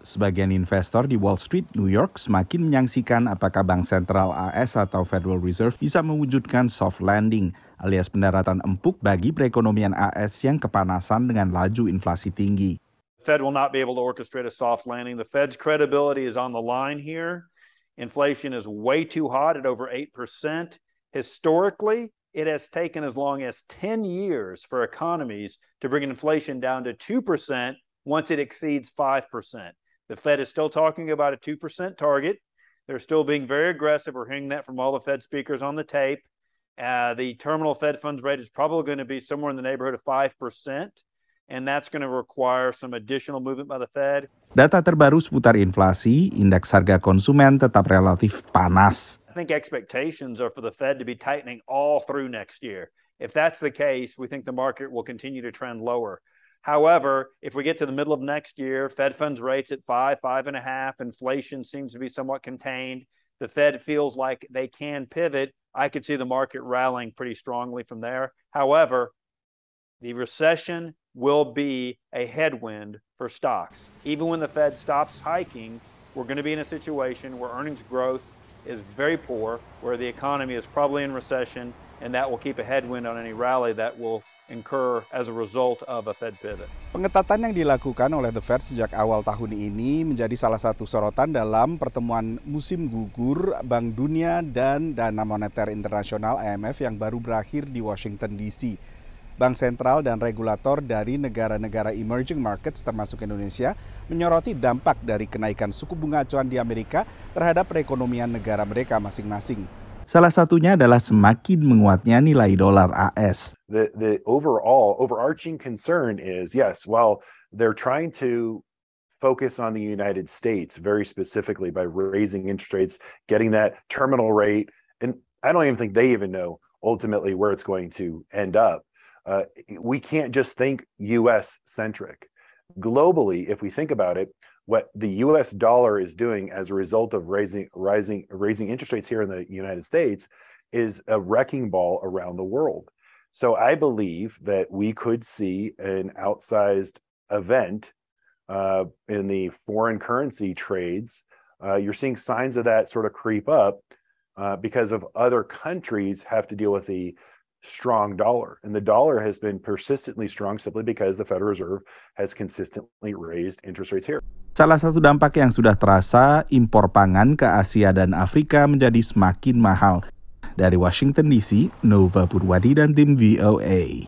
Sebagian investor di Wall Street, New York semakin menyaksikan apakah Bank Sentral AS atau Federal Reserve bisa mewujudkan soft landing alias pendaratan empuk bagi perekonomian AS yang kepanasan dengan laju inflasi tinggi. The Fed will not be able to orchestrate a soft landing. The Fed's credibility is on the line here. Inflation is way too hot at over 8%. Historically, it has taken as long as 10 years for economies to bring inflation down to 2% once it exceeds 5%. The Fed is still talking about a 2% target. They're still being very aggressive. We're hearing that from all the Fed speakers on the tape. The terminal Fed funds rate is probably going to be somewhere in the neighborhood of 5%, and that's going to require some additional movement by the Fed. Data terbaru seputar inflasi, indeks harga konsumen tetap relatif panas. I think expectations are for the Fed to be tightening all through next year. If that's the case, we think the market will continue to trend lower. However, if we get to the middle of next year, Fed funds rates at 5.5, inflation seems to be somewhat contained. The Fed feels like they can pivot. I could see the market rallying pretty strongly from there. However, the recession will be a headwind for stocks. Even when the Fed stops hiking, we're going to be in a situation where earnings growth is very poor, where the economy is probably in recession, and that will keep a headwind on any rally that will incur as a result of a Fed pivot. Pengetatan yang dilakukan oleh The Fed sejak awal tahun ini menjadi salah satu sorotan dalam pertemuan musim gugur Bank Dunia dan Dana Moneter Internasional IMF yang baru berakhir di Washington DC. Bank sentral dan regulator dari negara-negara emerging markets termasuk Indonesia menyoroti dampak dari kenaikan suku bunga acuan di Amerika terhadap perekonomian negara mereka masing-masing. Salah satunya adalah semakin menguatnya nilai dolar AS. The overarching concern is, yes, well, they're trying to focus on the United States very specifically by raising interest rates, getting that terminal rate, and I don't even think they even know ultimately where it's going to end up. We can't just think U.S.-centric. Globally, if we think about it, what the U.S. dollar is doing as a result of raising interest rates here in the United States is a wrecking ball around the world. So I believe that we could see an outsized event in the foreign currency trades. You're seeing signs of that sort of creep up because of other countries have to deal with the strong dollar. And the dollar has been persistently strong simply because the Federal Reserve has consistently raised interest rates here. Salah satu dampak yang sudah terasa, impor pangan ke Asia dan Afrika menjadi semakin mahal. Dari Washington DC, Nova Purwadi dan tim VOA.